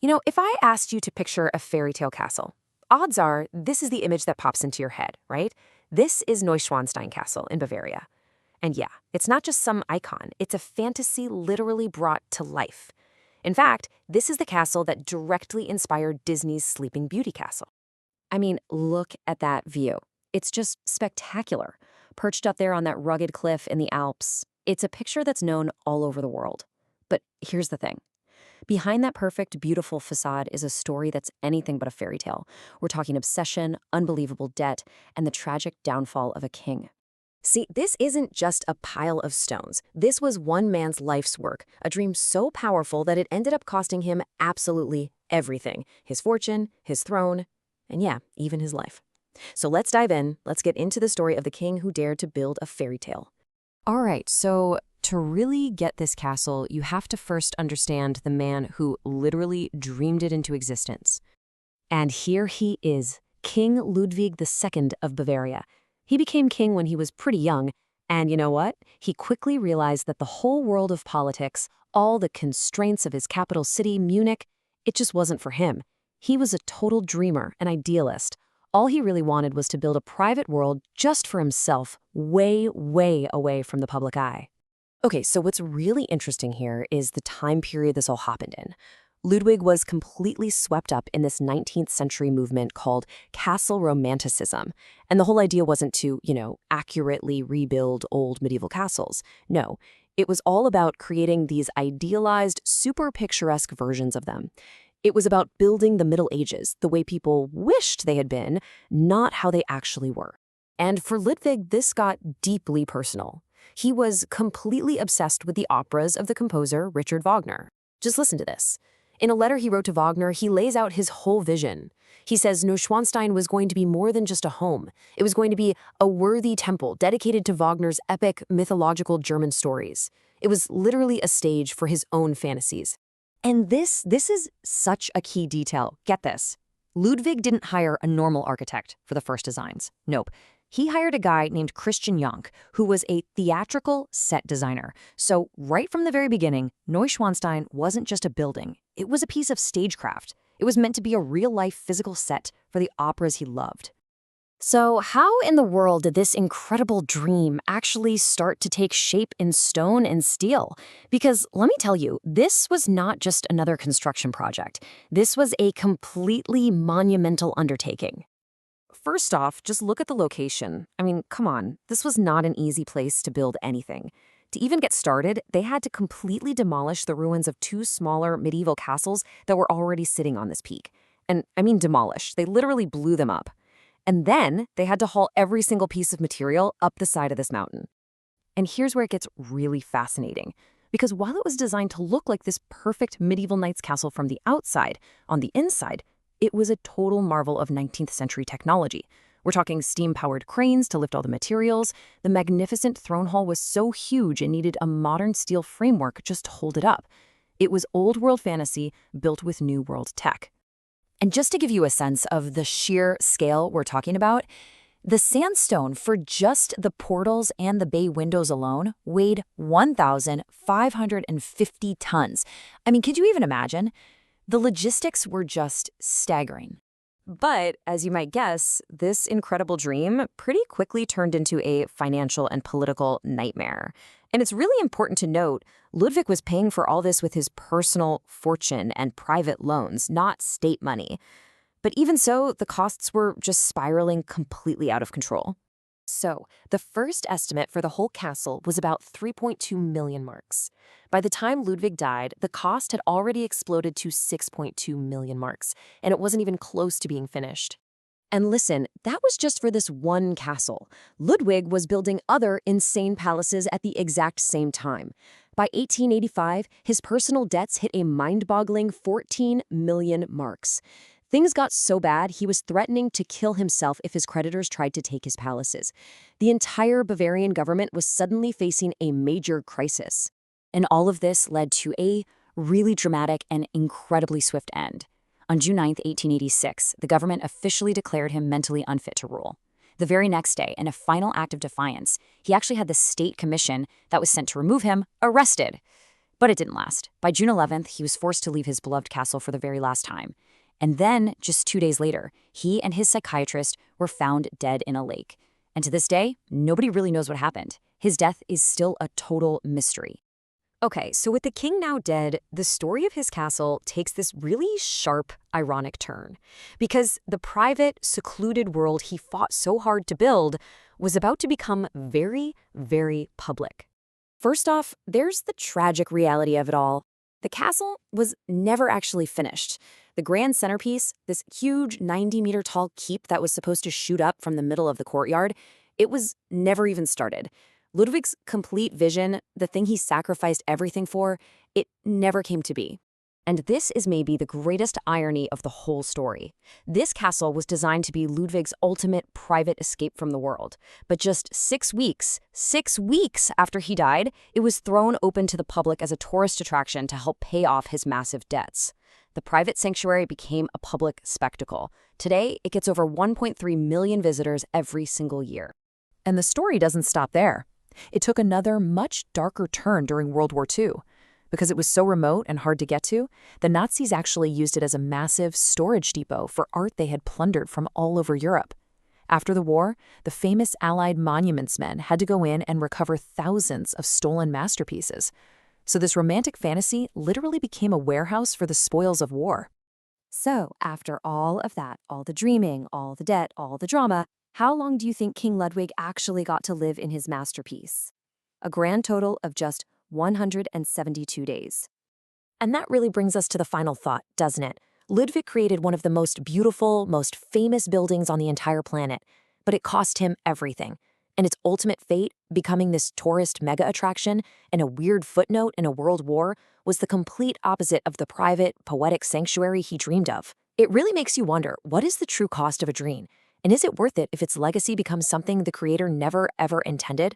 If I asked you to picture a fairy tale castle, odds are this is the image that pops into your head, right? This is Neuschwanstein Castle in Bavaria. And yeah, it's not just some icon, it's a fantasy literally brought to life. In fact, this is the castle that directly inspired Disney's Sleeping Beauty castle. I mean, look at that view. It's just spectacular. Perched up there on that rugged cliff in the Alps, it's a picture that's known all over the world. But here's the thing. Behind that perfect, beautiful facade is a story that's anything but a fairy tale. We're talking obsession, unbelievable debt, and the tragic downfall of a king. See, this isn't just a pile of stones. This was one man's life's work, a dream so powerful that it ended up costing him absolutely everything. His fortune, his throne, and yeah, even his life. So let's dive in. Let's get into the story of the king who dared to build a fairy tale. All right, so to really get this castle, you have to first understand the man who literally dreamed it into existence. And here he is, King Ludwig II of Bavaria. He became king when he was pretty young, and you know what? He quickly realized that the whole world of politics, all the constraints of his capital city, Munich, it just wasn't for him. He was a total dreamer, an idealist. All he really wanted was to build a private world just for himself, way, way away from the public eye. Okay, so what's really interesting here is the time period this all happened in. Ludwig was completely swept up in this 19th century movement called castle Romanticism. And the whole idea wasn't to, accurately rebuild old medieval castles. No, it was all about creating these idealized, super picturesque versions of them. It was about building the Middle Ages the way people wished they had been, not how they actually were. And for Ludwig, this got deeply personal. He was completely obsessed with the operas of the composer Richard Wagner. Just listen to this. In a letter he wrote to Wagner, he lays out his whole vision. He says Neuschwanstein was going to be more than just a home. It was going to be a worthy temple dedicated to Wagner's epic, mythological German stories. It was literally a stage for his own fantasies. And this is such a key detail. Get this. Ludwig didn't hire a normal architect for the first designs. Nope. He hired a guy named Christian Jonk, who was a theatrical set designer. So right from the very beginning, Neuschwanstein wasn't just a building. It was a piece of stagecraft. It was meant to be a real-life physical set for the operas he loved. So how in the world did this incredible dream actually start to take shape in stone and steel? Because let me tell you, this was not just another construction project. This was a completely monumental undertaking. First off, just look at the location. I mean, come on, this was not an easy place to build anything. To even get started, they had to completely demolish the ruins of two smaller medieval castles that were already sitting on this peak. And I mean demolish, they literally blew them up. And then they had to haul every single piece of material up the side of this mountain. And here's where it gets really fascinating. Because while it was designed to look like this perfect medieval knight's castle from the outside, on the inside, it was a total marvel of 19th century technology. We're talking steam-powered cranes to lift all the materials. The magnificent throne hall was so huge it needed a modern steel framework just to hold it up. It was old-world fantasy built with new-world tech. And just to give you a sense of the sheer scale we're talking about, the sandstone for just the portals and the bay windows alone weighed 1,550 tons. I mean, could you even imagine? The logistics were just staggering. But, as you might guess, this incredible dream pretty quickly turned into a financial and political nightmare. And it's really important to note, Ludwig was paying for all this with his personal fortune and private loans, not state money. But even so, the costs were just spiraling completely out of control. So, the first estimate for the whole castle was about 3.2 million marks. By the time Ludwig died, the cost had already exploded to 6.2 million marks, and it wasn't even close to being finished. And listen, that was just for this one castle. Ludwig was building other insane palaces at the exact same time. By 1885, his personal debts hit a mind-boggling 14 million marks. Things got so bad, he was threatening to kill himself if his creditors tried to take his palaces. The entire Bavarian government was suddenly facing a major crisis. And all of this led to a really dramatic and incredibly swift end. On June 9, 1886, the government officially declared him mentally unfit to rule. The very next day, in a final act of defiance, he actually had the state commission that was sent to remove him arrested. But it didn't last. By June 11th, he was forced to leave his beloved castle for the very last time. And then, just 2 days later, he and his psychiatrist were found dead in a lake. And to this day, nobody really knows what happened. His death is still a total mystery. Okay, so with the king now dead, the story of his castle takes this really sharp, ironic turn. Because the private, secluded world he fought so hard to build was about to become very, very public. First off, there's the tragic reality of it all. The castle was never actually finished. The grand centerpiece, this huge 90-meter tall keep that was supposed to shoot up from the middle of the courtyard, it was never even started. Ludwig's complete vision, the thing he sacrificed everything for, it never came to be. And this is maybe the greatest irony of the whole story. This castle was designed to be Ludwig's ultimate private escape from the world. But just 6 weeks after he died, it was thrown open to the public as a tourist attraction to help pay off his massive debts. The private sanctuary became a public spectacle. Today, it gets over 1.3 million visitors every single year. And the story doesn't stop there. It took another much darker turn during World War II. Because it was so remote and hard to get to, the Nazis actually used it as a massive storage depot for art they had plundered from all over Europe. After the war, the famous Allied monuments men had to go in and recover thousands of stolen masterpieces. So this romantic fantasy literally became a warehouse for the spoils of war. So, after all of that, all the dreaming, all the debt, all the drama, how long do you think King Ludwig actually got to live in his masterpiece? A grand total of just 172 days. And that really brings us to the final thought, doesn't it? Ludwig created one of the most beautiful, most famous buildings on the entire planet, but it cost him everything. And its ultimate fate, becoming this tourist mega attraction and a weird footnote in a world war, was the complete opposite of the private, poetic sanctuary he dreamed of. It really makes you wonder, what is the true cost of a dream? And is it worth it if its legacy becomes something the creator never ever intended?